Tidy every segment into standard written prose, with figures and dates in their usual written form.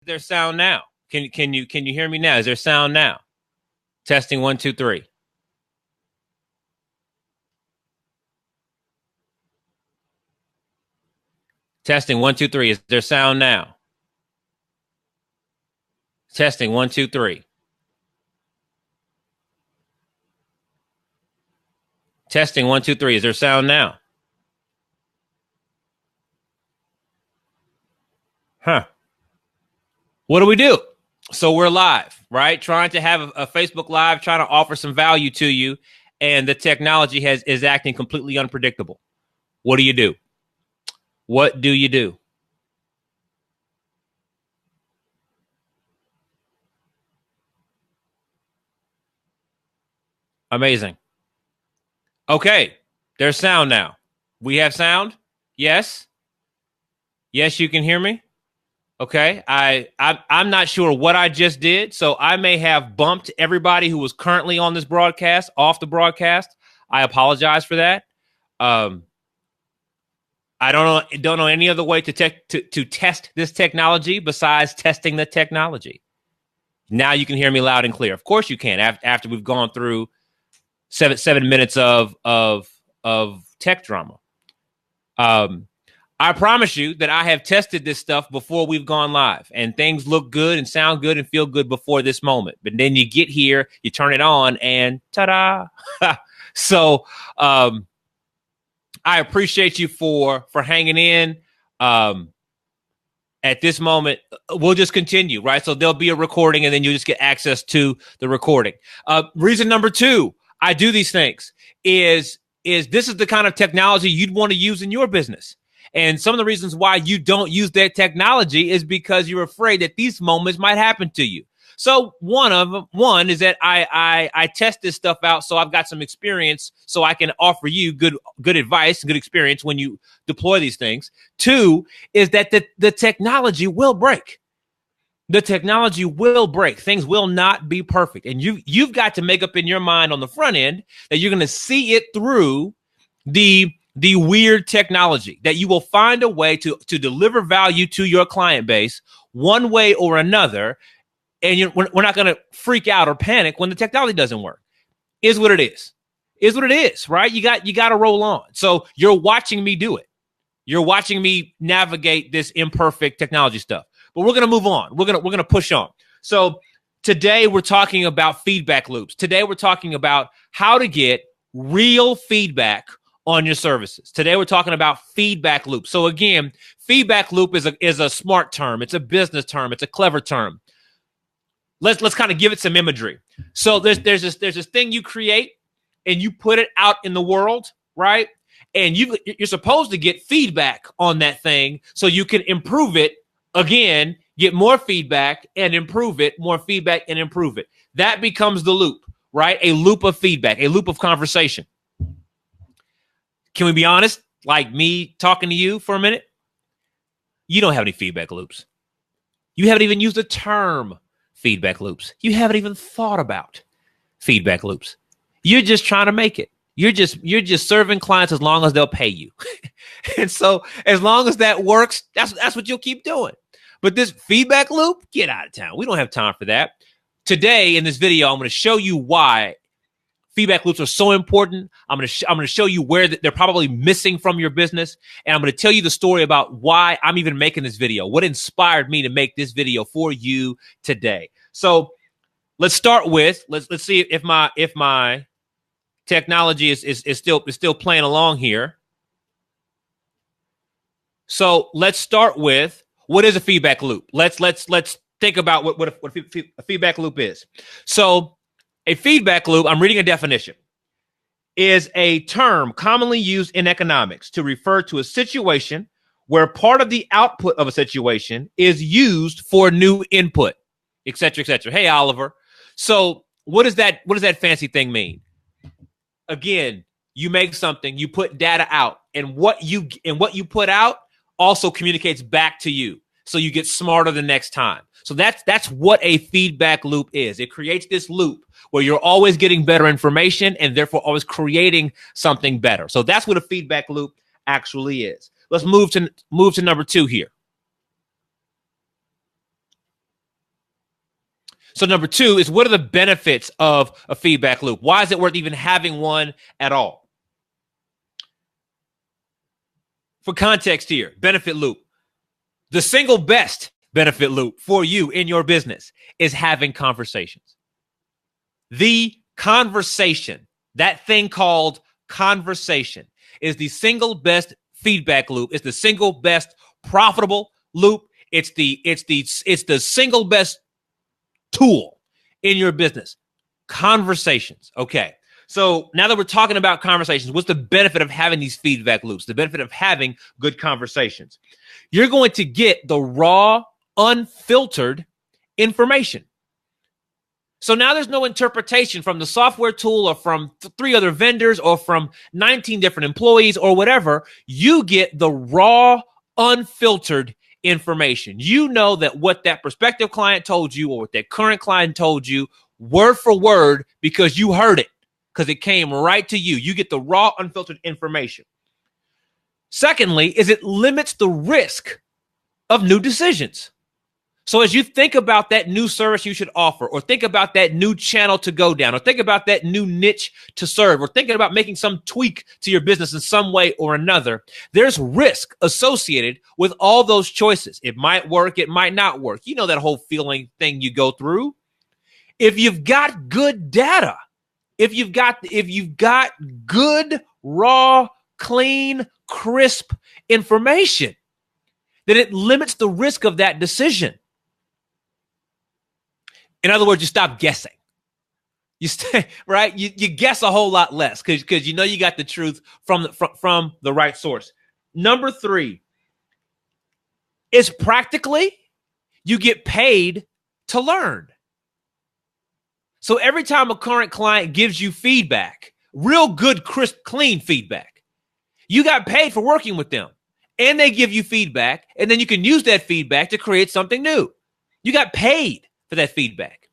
there sound now? Can you hear me now? Is there sound now? Testing 1, 2, 3. Testing 1, 2, 3. Is there sound now? Testing 1, 2, 3. Testing 1, 2, 3. Is there sound now? Huh. What do we do? So we're live, right? Trying to have a Facebook Live, trying to offer some value to you, and the technology is acting completely unpredictable. What do you do? What do you do? Amazing. Okay, there's sound now. We have sound? Yes? Yes, you can hear me? Okay, I'm not sure what I just did, so I may have bumped everybody who was currently on this broadcast off the broadcast. I apologize for that. I don't know any other way to test this technology besides testing the technology. Now you can hear me loud and clear. Of course you can. After we've gone through seven minutes of tech drama. I promise you that I have tested this stuff before we've gone live, and things look good and sound good and feel good before this moment. But then you get here, you turn it on, and ta-da! So I appreciate you for hanging in. At this moment, we'll just continue, right? So there'll be a recording, and then you'll just get access to the recording. Reason number 2, I do these things is this is the kind of technology you'd want to use in your business. And some of the reasons why you don't use that technology is because you're afraid that these moments might happen to you. So one is that I test this stuff out, so I've got some experience, so I can offer you good advice, good experience when you deploy these things. 2 is that the technology will break. The technology will break. Things will not be perfect, and you've got to make up in your mind on the front end that you're going to see it through the weird technology, that you will find a way to deliver value to your client base one way or another. And we're not going to freak out or panic when the technology doesn't work. Is what it is, right? You got to roll on. So you're watching me do it. You're watching me navigate this imperfect technology stuff. But we're going to move on. We're going to push on. So today we're talking about feedback loops. Today we're talking about how to get real feedback on your services. Today we're talking about feedback loop. So again, feedback loop is a smart term. It's a business term. It's a clever term. Let's kind of give it some imagery. So there's this thing you create and you put it out in the world, right? And you're supposed to get feedback on that thing so you can improve it again, get more feedback and improve it, more feedback and improve it. That becomes the loop, right? A loop of feedback, a loop of conversation. Can we be honest? Like me talking to you for a minute? You don't have any feedback loops. You haven't even used the term feedback loops. You haven't even thought about feedback loops. You're just trying to make it. You're just serving clients as long as they'll pay you. And so as long as that works, that's what you'll keep doing. But this feedback loop, get out of town. We don't have time for that. Today in this video, I'm going to show you why feedback loops are so important. I'm going to show you where they're probably missing from your business. And I'm going to tell you the story about why I'm even making this video, what inspired me to make this video for you today. So let's start with, let's see if my technology is still playing along here. So let's start with, what is a feedback loop? Let's think about what a feedback loop is. So a feedback loop, I'm reading a definition, is a term commonly used in economics to refer to a situation where part of the output of a situation is used for new input, et cetera, et cetera. Hey, Oliver. So what does that fancy thing mean? Again, you make something, you put data out, and what you put out also communicates back to you. So you get smarter the next time. So that's what a feedback loop is. It creates this loop where you're always getting better information and therefore always creating something better. So that's what a feedback loop actually is. Let's move to number 2 here. So number 2 is, what are the benefits of a feedback loop? Why is it worth even having one at all? For context here, benefit loop. The single best benefit loop for you in your business is having conversations. The conversation, that thing called conversation, is the single best feedback loop. It's the single best profitable loop. It's the single best tool in your business. Conversations. Okay. So now that we're talking about conversations, what's the benefit of having these feedback loops? The benefit of having good conversations. You're going to get the raw, unfiltered information. So now there's no interpretation from the software tool or from 3 other vendors or from 19 different employees or whatever. You get the raw, unfiltered information. You know that what that prospective client told you or what that current client told you, word for word, because you heard it, because it came right to you. You get the raw, unfiltered information. Secondly, is it limits the risk of new decisions. So as you think about that new service you should offer, or think about that new channel to go down, or think about that new niche to serve, or thinking about making some tweak to your business in some way or another, there's risk associated with all those choices. It might work, it might not work. You know that whole feeling thing you go through. If you've got good data, if you've got good, raw, clean, crisp information, then it limits the risk of that decision. In other words, you stop guessing. You stay right. You guess a whole lot less because you know you got the truth from the right source. Number 3 is practically you get paid to learn. So every time a current client gives you feedback, real good, crisp, clean feedback, you got paid for working with them, and they give you feedback, and then you can use that feedback to create something new. You got paid for that feedback.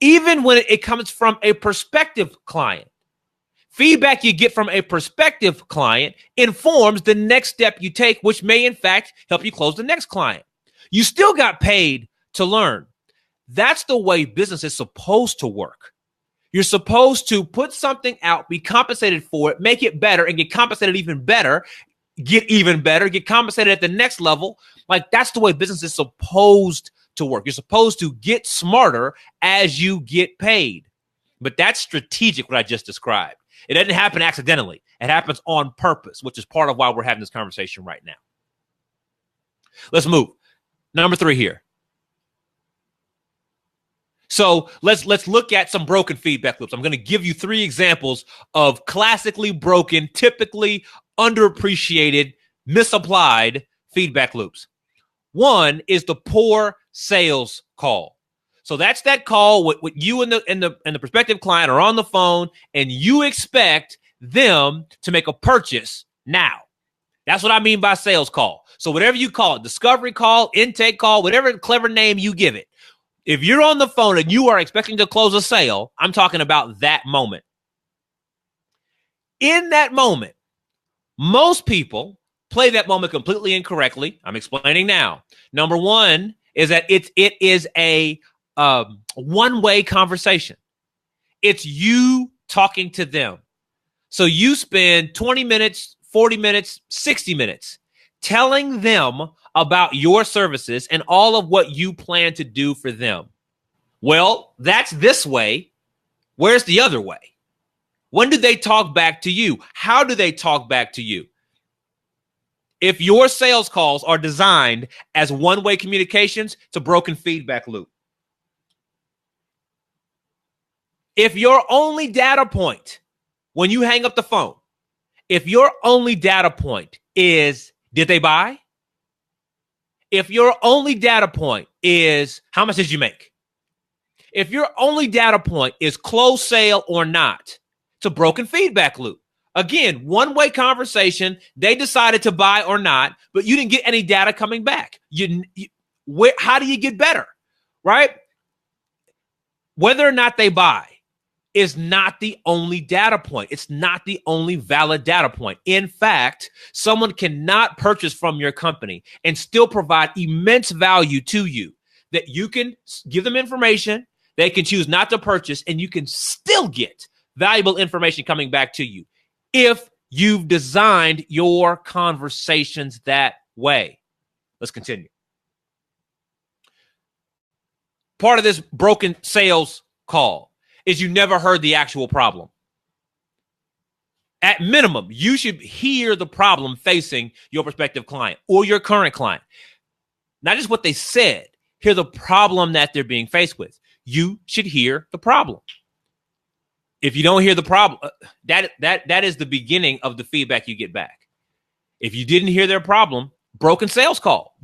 Even when it comes from a prospective client, feedback you get from a prospective client informs the next step you take, which may in fact help you close the next client. You still got paid to learn. That's the way business is supposed to work. You're supposed to put something out, be compensated for it, make it better, and get compensated even better, get compensated at the next level. Like, that's the way business is supposed to work. You're supposed to get smarter as you get paid. But that's strategic, what I just described. It doesn't happen accidentally. It happens on purpose, which is part of why we're having this conversation right now. Let's move. Number 3 here. So let's look at some broken feedback loops. I'm going to give you 3 examples of classically broken, typically underappreciated, misapplied feedback loops. One is the poor sales call. So that's that call with you and the prospective client are on the phone, and you expect them to make a purchase now. That's what I mean by sales call. So whatever you call it, discovery call, intake call, whatever clever name you give it. If you're on the phone and you are expecting to close a sale, I'm talking about that moment. In that moment, most people play that moment completely incorrectly. I'm explaining now. Number 1 is that it is a one-way conversation. It's you talking to them. So you spend 20 minutes, 40 minutes, 60 minutes telling them about your services and all of what you plan to do for them. Well, that's this way. Where's the other way? When do they talk back to you? How do they talk back to you? If your sales calls are designed as one-way communications, it's a broken feedback loop. If your only data point when you hang up the phone, if your only data point is, did they buy? If your only data point is, how much did you make? If your only data point is close sale or not, it's a broken feedback loop. Again, one-way conversation. They decided to buy or not, but you didn't get any data coming back. How do you get better, right? Whether or not they buy is not the only data point. It's not the only valid data point. In fact, someone cannot purchase from your company and still provide immense value to you, that you can give them information, They can choose not to purchase, and you can still get valuable information coming back to you if you've designed your conversations that way. Let's continue. Part of this broken sales call is you never heard the actual problem. At minimum, you should hear the problem facing your prospective client or your current client. Not just what they said, hear the problem that they're being faced with. You should hear the problem. If you don't hear the problem, that is the beginning of the feedback you get back. If you didn't hear their problem, broken sales call.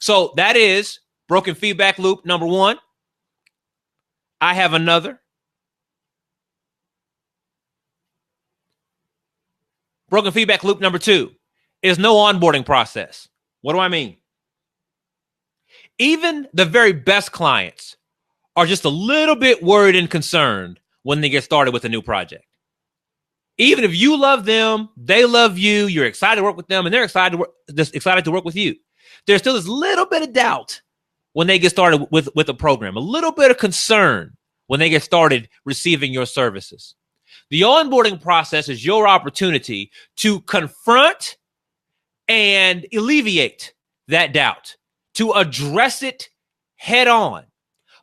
So that is broken feedback loop number one. I have another. Broken feedback loop number two is no onboarding process. What do I mean? Even the very best clients are just a little bit worried and concerned when they get started with a new project. Even if you love them, they love you, you're excited to work with them, and they're excited to work with you. There's still this little bit of doubt when they get started with a program, a little bit of concern when they get started receiving your services. The onboarding process is your opportunity to confront and alleviate that doubt, to address it head on.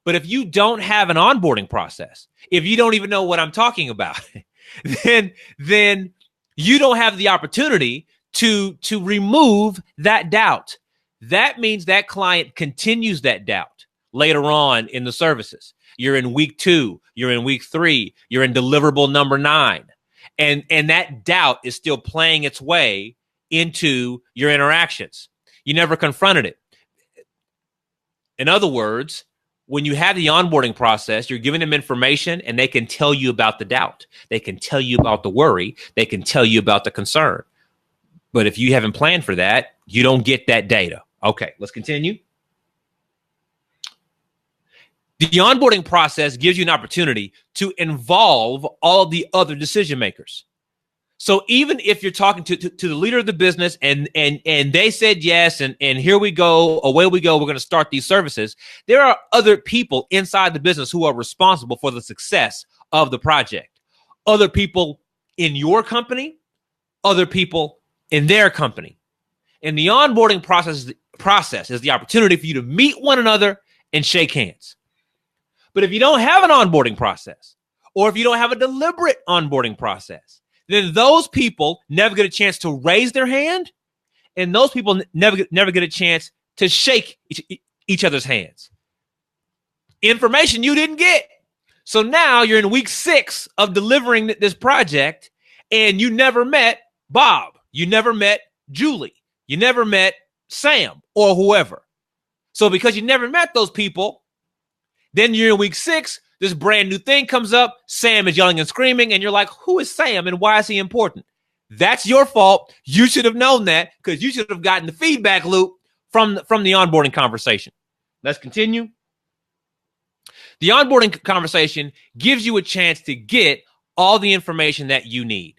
But if you don't have an onboarding process, if you don't even know what I'm talking about, then you don't have the opportunity to remove that doubt. That means that client continues that doubt later on in the services. You're in week 2, you're in week 3, you're in deliverable number 9. And that doubt is still playing its way into your interactions. You never confronted it. In other words, when you have the onboarding process, you're giving them information and they can tell you about the doubt. They can tell you about the worry. They can tell you about the concern. But if you haven't planned for that, you don't get that data. Okay, let's continue. The onboarding process gives you an opportunity to involve all the other decision makers. So even if you're talking to the leader of the business and they said yes, and here we go, away we go, we're going to start these services, there are other people inside the business who are responsible for the success of the project. Other people in your company, other people in their company. And the onboarding process is the opportunity for you to meet one another and shake hands. But if you don't have an onboarding process, or if you don't have a deliberate onboarding process, then those people never get a chance to raise their hand, and those people never get a chance to shake each other's hands. Information you didn't get. So now you're in week 6 of delivering this project, and you never met Bob. You never met Julie. You never met Sam or whoever. So because you never met those people, then you're in week 6, this brand new thing comes up. Sam is yelling and screaming, and you're like, who is Sam and why is he important? That's your fault. You should have known that because you should have gotten the feedback loop from the onboarding conversation. Let's continue. The onboarding conversation gives you a chance to get all the information that you need.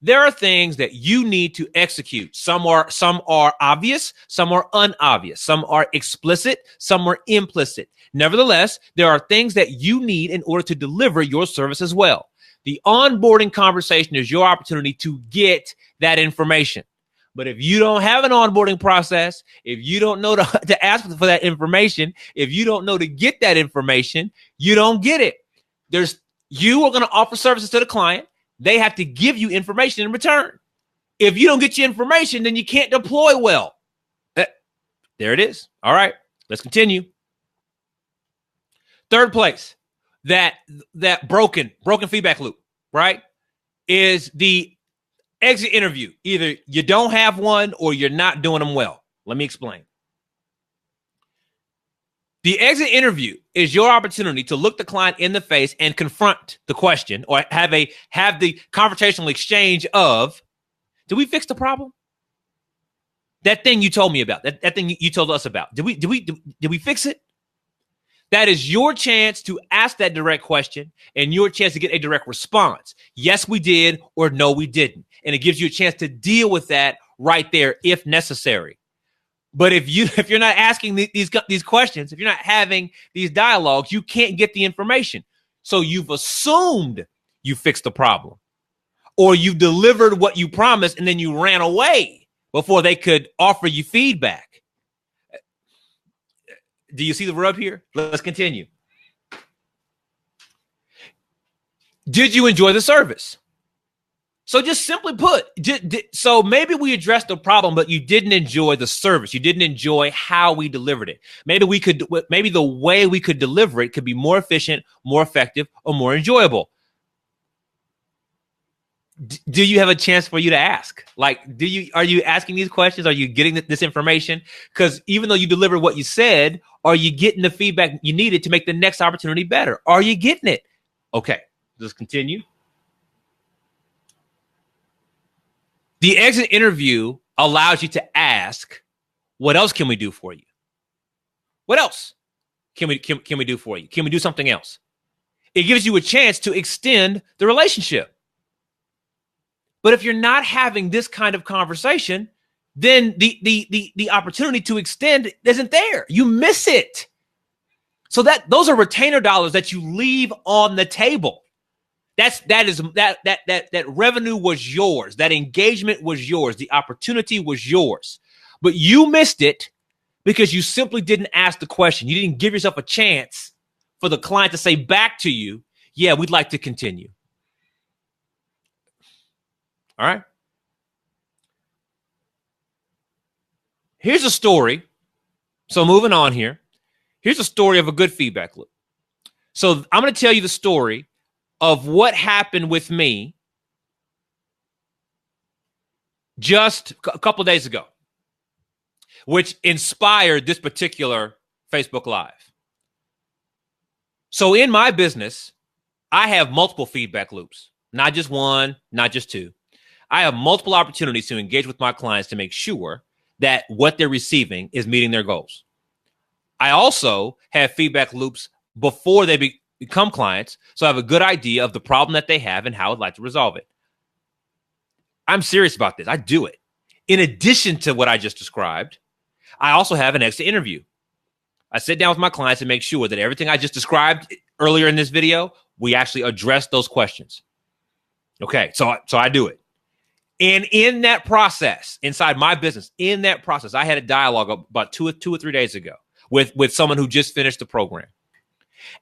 There are things that you need to execute. Some are obvious, some are unobvious, some are explicit, some are implicit. Nevertheless, there are things that you need in order to deliver your service as well. The onboarding conversation is your opportunity to get that information. But if you don't have an onboarding process, if you don't know to ask for that information, if you don't know to get that information, you don't get it. You are going to offer services to the client. They have to give you information in return. If you don't get your information, then you can't deploy well. There it is. All right, let's continue. Third place, that broken feedback loop, right, is the exit interview. Either you don't have one or you're not doing them well. Let me explain. The exit interview is your opportunity to look the client in the face and confront the question, or have the conversational exchange of, did we fix the problem? That thing you told me about, that thing you told us about. Did we fix it? That is your chance to ask that direct question and your chance to get a direct response. Yes, we did, or no, we didn't. And it gives you a chance to deal with that right there if necessary. But if you're not asking these questions, if you're not having these dialogues, you can't get the information. So you've assumed you fixed the problem, or you delivered what you promised and then you ran away before they could offer you feedback. Do you see the rub here? Let's continue. Did you enjoy the service? So just simply put, so maybe we addressed the problem, but you didn't enjoy the service. You didn't enjoy how we delivered it. Maybe the way we could deliver it could be more efficient, more effective, or more enjoyable. Do you have a chance for you to ask? Like, are you asking these questions? Are you getting this information? Because even though you delivered what you said, are you getting the feedback you needed to make the next opportunity better? Are you getting it? Okay, let's continue. The exit interview allows you to ask, what else can we do for you? What else can we do for you? Can we do something else? It gives you a chance to extend the relationship. But if you're not having this kind of conversation, then the opportunity to extend isn't there. You miss it. So those are retainer dollars that you leave on the table. That revenue was yours. That engagement was yours. The opportunity was yours. But you missed it because you simply didn't ask the question. You didn't give yourself a chance for the client to say back to you, yeah, we'd like to continue. All right. Here's a story. So moving on here. Here's a story of a good feedback loop. So I'm going to tell you the story of what happened with me just a couple of days ago, which inspired this particular Facebook Live. So in my business, I have multiple feedback loops, not just one, not just two. I have multiple opportunities to engage with my clients to make sure that what they're receiving is meeting their goals. I also have feedback loops before they become clients, so I have a good idea of the problem that they have and how I'd like to resolve it. I'm serious about this. I do it. In addition to what I just described, I also have an exit interview. I sit down with my clients and make sure that everything I just described earlier in this video, we actually address those questions. Okay, so I do it. And in that process, inside my business, in that process, I had a dialogue about two or 3 days ago with someone who just finished the program.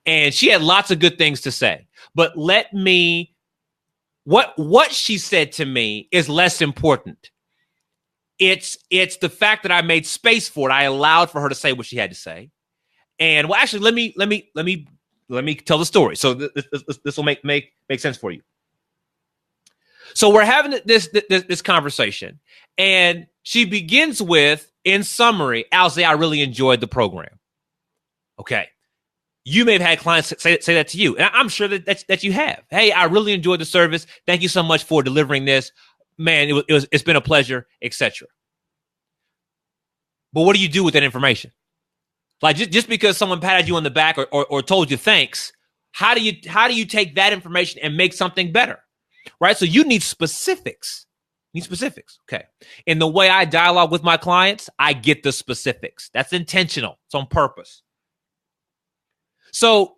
And she had lots of good things to say. But what she said to me is less important. It's the fact that I made space for it. I allowed for her to say what she had to say. And well, actually, let me tell the story. So this will make sense for you. So we're having this conversation, and she begins with, in summary, Alzay, I really enjoyed the program. Okay. You may have had clients say that to you, and I'm sure that you have. Hey, I really enjoyed the service. Thank you so much for delivering this. Man, it's been a pleasure, etc. But what do you do with that information? Like just because someone patted you on the back or told you thanks, how do you take that information and make something better? Right? So you need specifics. Okay. In the way I dialogue with my clients, I get the specifics. That's intentional. It's on purpose. So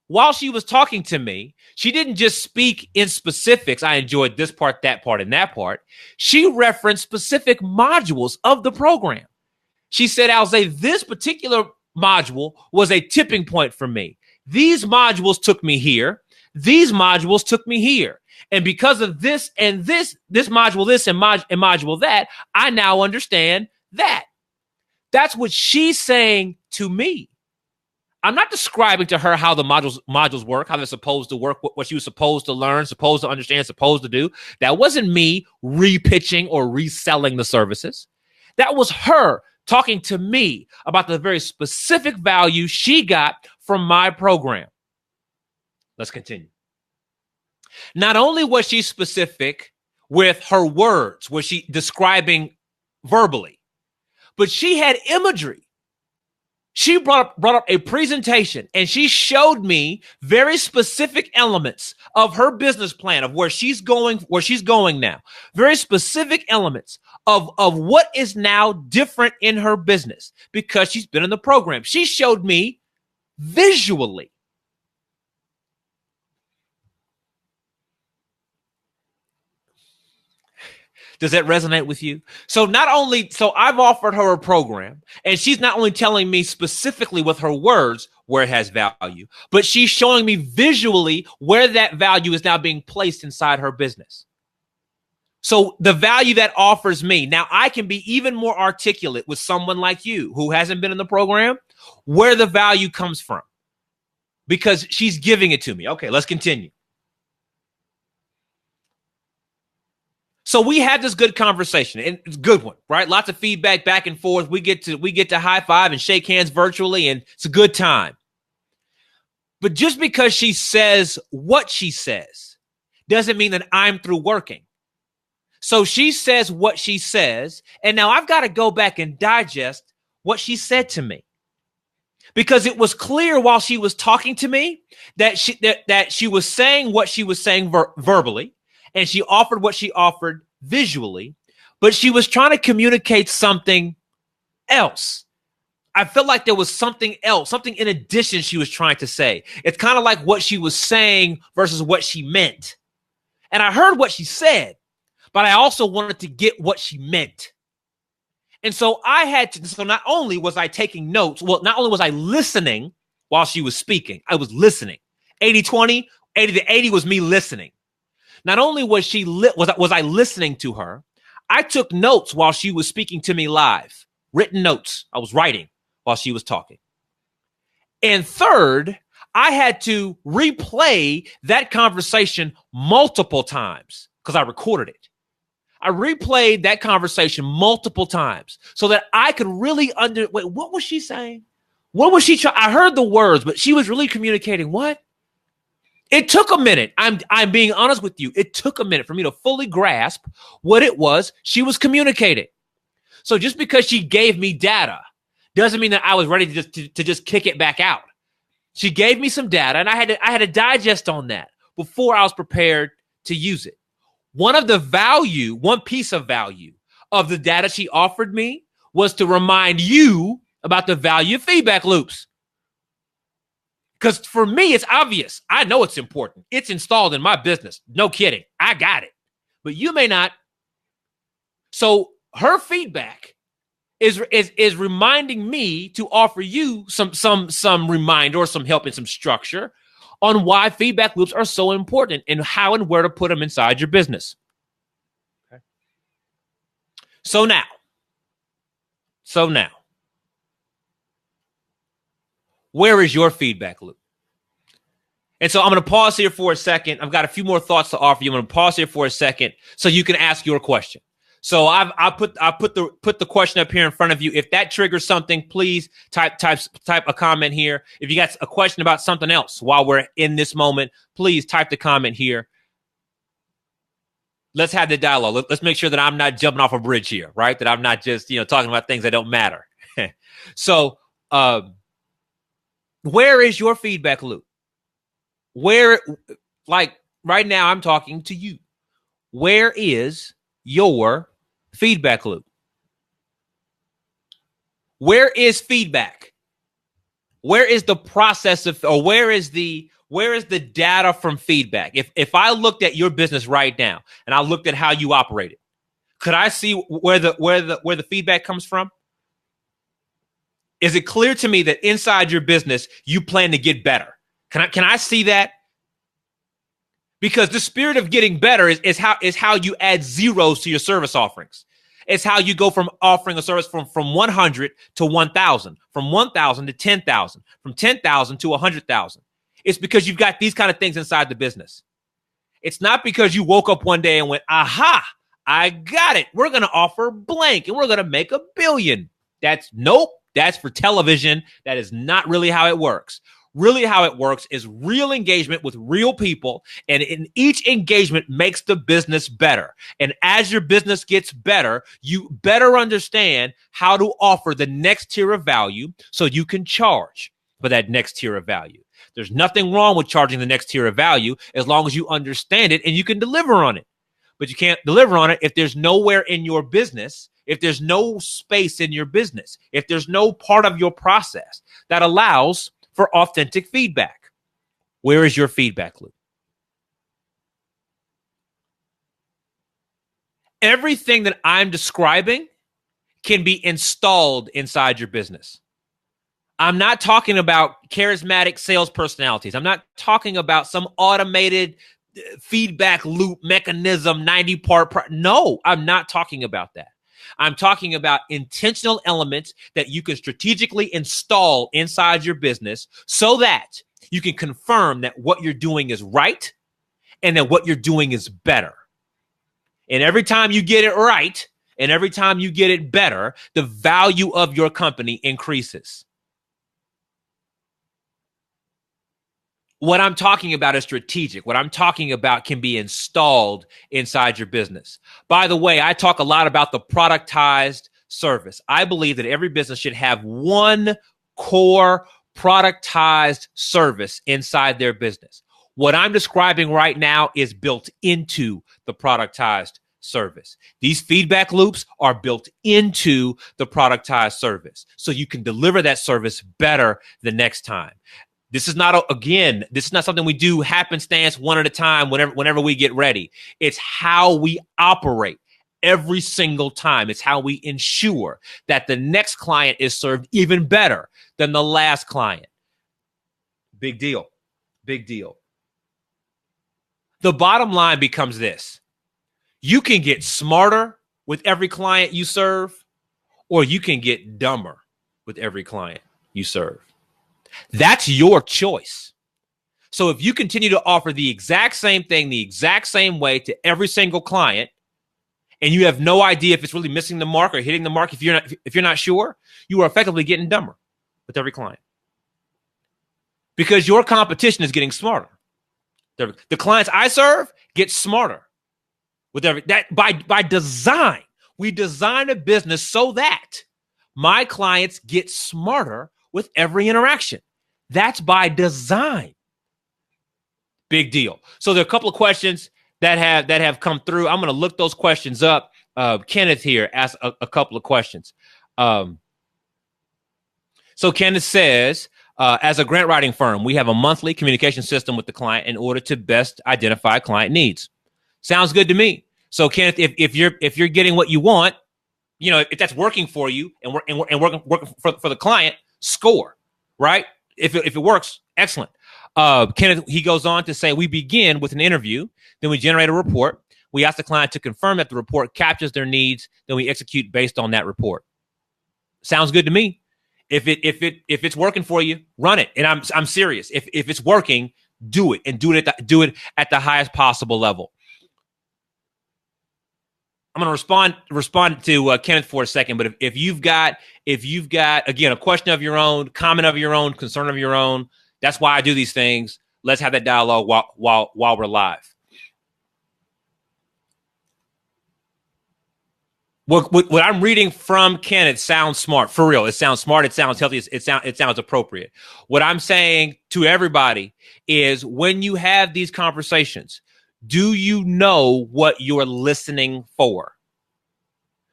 while she was talking to me, she didn't just speak in specifics. I enjoyed this part, that part, and that part. She referenced specific modules of the program. She said, Alzay, this particular module was a tipping point for me. These modules took me here. These modules took me here. And because of this and this module, this and module that, I now understand that. That's what she's saying to me. I'm not describing to her how the modules work, how they're supposed to work, what she was supposed to learn, supposed to understand, supposed to do. That wasn't me repitching or reselling the services. That was her talking to me about the very specific value she got from my program. Let's continue. Not only was she specific with her words, was she describing verbally, but she had imagery. She brought up a presentation, and she showed me very specific elements of her business plan of where she's going now. Very specific elements of what is now different in her business because she's been in the program. She showed me visually. Does that resonate with you? So I've offered her a program, and she's not only telling me specifically with her words where it has value, but she's showing me visually where that value is now being placed inside her business. So the value that offers me, now I can be even more articulate with someone like you who hasn't been in the program, where the value comes from, because she's giving it to me. Okay, let's continue. So we had this good conversation, and it's a good one, right? Lots of feedback back and forth. We get to high five and shake hands virtually, and it's a good time. But just because she says what she says doesn't mean that I'm through working. So she says what she says, and now I've got to go back and digest what she said to me. Because it was clear while she was talking to me that she was saying what she was saying verbally, and she offered what she offered visually, but she was trying to communicate something else. I felt like there was something else, something in addition she was trying to say. It's kind of like what she was saying versus what she meant. And I heard what she said, but I also wanted to get what she meant. And so not only was I taking notes, not only was I listening while she was speaking, I was listening. 80-20, 80 was me listening. Not only was I listening to her, I took notes while she was speaking to me live, written notes. I was writing while she was talking. And third, I had to replay that conversation multiple times because I recorded it. I replayed that conversation multiple times so that I could really wait, what was she saying? What was she trying? I heard the words, but she was really communicating what? It took a minute. I'm being honest with you. It took a minute for me to fully grasp what it was she was communicating. So just because she gave me data doesn't mean that I was ready to just kick it back out. She gave me some data, and I had to digest on that before I was prepared to use it. One piece of value of the data she offered me was to remind you about the value of feedback loops. Because for me, it's obvious. I know it's important. It's installed in my business. No kidding. I got it. But you may not. So her feedback is reminding me to offer you some reminder or some help and some structure on why feedback loops are so important and how and where to put them inside your business. Okay. So now, where is your feedback loop? And so I'm going to pause here for a second. I've got a few more thoughts to offer you. I'm going to pause here for a second so you can ask your question. So I put the question up here in front of you. If that triggers something, please type a comment here. If you got a question about something else while we're in this moment, please type the comment here. Let's have the dialogue. Let's make sure that I'm not jumping off a bridge here, right? That I'm not just talking about things that don't matter. So where is your feedback loop? Like right now, I'm talking to you. Where is your feedback loop? Where is feedback? Where is the process or where is the data from feedback? If I looked at your business right now and I looked at how you operated, could I see where the feedback comes from? Is it clear to me that inside your business you plan to get better? Can I see that? Because the spirit of getting better is how you add zeros to your service offerings. It's how you go from offering a service from 100 to 1,000, from 1,000 to 10,000, from 10,000 to 100,000. It's because you've got these kind of things inside the business. It's not because you woke up one day and went, aha, I got it. We're going to offer blank and we're going to make $1 billion. That's for television. That is not really how it works. Really how it works is real engagement with real people, and in each engagement makes the business better. And as your business gets better, you better understand how to offer the next tier of value so you can charge for that next tier of value. There's nothing wrong with charging the next tier of value as long as you understand it and you can deliver on it. But you can't deliver on it if there's nowhere in your business, if there's no space in your business, if there's no part of your process that allows for authentic feedback. Where is your feedback loop? Everything that I'm describing can be installed inside your business. I'm not talking about charismatic sales personalities. I'm not talking about some automated feedback loop mechanism, 90-part. No, I'm not talking about that. I'm talking about intentional elements that you can strategically install inside your business so that you can confirm that what you're doing is right and that what you're doing is better. And every time you get it right and every time you get it better, the value of your company increases. What I'm talking about is strategic. What I'm talking about can be installed inside your business. By the way, I talk a lot about the productized service. I believe that every business should have one core productized service inside their business. What I'm describing right now is built into the productized service. These feedback loops are built into the productized service so you can deliver that service better the next time. This is not, this is not something we do happenstance one at a time whenever we get ready. It's how we operate every single time. It's how we ensure that the next client is served even better than the last client. Big deal. Big deal. The bottom line becomes this. You can get smarter with every client you serve, or you can get dumber with every client you serve. That's your choice. So if you continue to offer the exact same thing, the exact same way to every single client, and you have no idea if it's really missing the mark or hitting the mark, if you're not sure, you are effectively getting dumber with every client. Because your competition is getting smarter. The clients I serve get smarter with by design. We design a business so that my clients get smarter with every interaction. That's by design. Big deal. So there are a couple of questions that have come through. I'm going to look those questions up. Kenneth here asked a couple of questions. So Kenneth says, as a grant writing firm, we have a monthly communication system with the client in order to best identify client needs. Sounds good to me. So Kenneth, if you're getting what you want, if that's working for you and working for the client, score, right? If it works, excellent. Kenneth, he goes on to say, we begin with an interview, then we generate a report. We ask the client to confirm that the report captures their needs, then we execute based on that report. Sounds good to me. If it's working for you, run it. And I'm serious. If it's working, do it and do it at the highest possible level. I'm going to respond to Kenneth for a second, but if you've got again a question of your own, comment of your own, concern of your own, that's why I do these things. Let's have that dialogue while we're live. What I'm reading from Kenneth sounds smart, for real. It sounds smart. It sounds healthy. It sounds appropriate. What I'm saying to everybody is, when you have these conversations, do you know what you're listening for?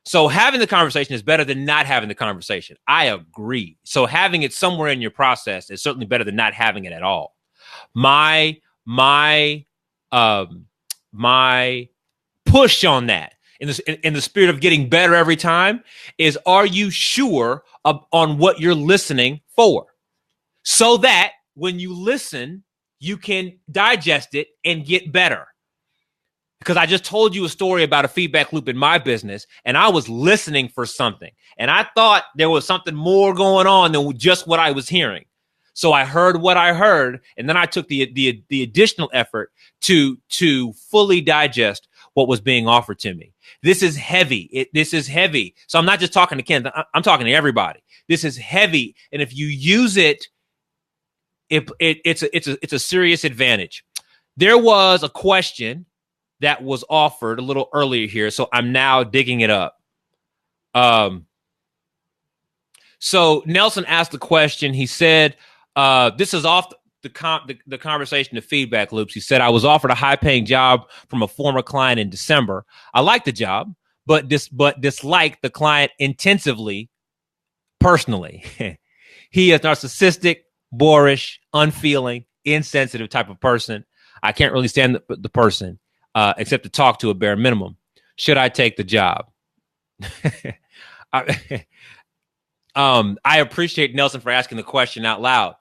So having the conversation is better than not having the conversation. I agree. So having it somewhere in your process is certainly better than not having it at all. My push on that, in the spirit of getting better every time, is, are you sure on what you're listening for? So that when you listen, you can digest it and get better. Because I just told you a story about a feedback loop in my business, and I was listening for something. And I thought there was something more going on than just what I was hearing. So I heard what I heard, and then I took the additional effort to fully digest what was being offered to me. This is heavy. This is heavy. So I'm not just talking to Ken. I'm talking to everybody. This is heavy. And if you use it it's a serious advantage. There was a question that was offered a little earlier here, so I'm now digging it up. So Nelson asked the question. He said, "This is off the conversation, the feedback loops." He said, "I was offered a high-paying job from a former client in December. I liked the job, but disliked the client intensively, personally. He is narcissistic, boorish, unfeeling, insensitive type of person. I can't really stand the person, except to talk to a bare minimum. Should I take the job?" I appreciate Nelson for asking the question out loud.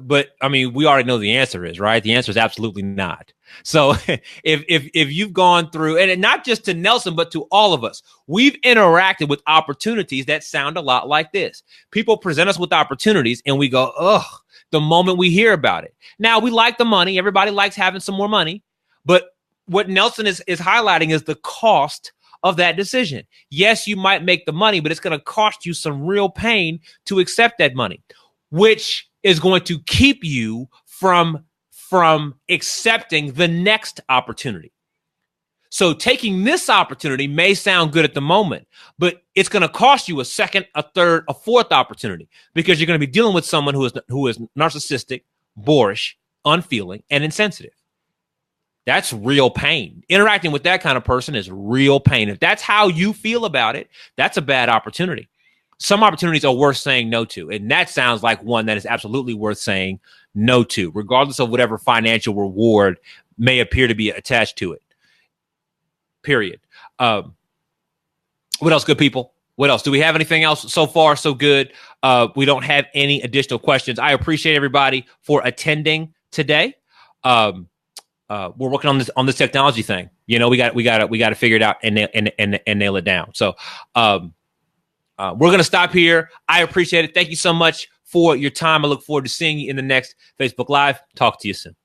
But I mean, we already know the answer is, right? The answer is absolutely not. So if you've gone through, and not just to Nelson, but to all of us, we've interacted with opportunities that sound a lot like this. People present us with opportunities and we go, ugh, the moment we hear about it. Now, we like the money. Everybody likes having some more money. But what Nelson is highlighting is the cost of that decision. Yes, you might make the money, but it's going to cost you some real pain to accept that money, which is going to keep you from accepting the next opportunity. So taking this opportunity may sound good at the moment, but it's going to cost you a second, a third, a fourth opportunity, because you're going to be dealing with someone who is narcissistic, boorish, unfeeling, and insensitive. That's real pain. Interacting with that kind of person is real pain. If that's how you feel about it, that's a bad opportunity. Some opportunities are worth saying no to. And that sounds like one that is absolutely worth saying no to, regardless of whatever financial reward may appear to be attached to it. Period. What else, good people? What else? Do we have anything else? So far, so good. We don't have any additional questions. I appreciate everybody for attending today. We're working on this technology thing. You know, we got to figure it out and nail it down. So we're going to stop here. I appreciate it. Thank you so much for your time. I look forward to seeing you in the next Facebook Live. Talk to you soon.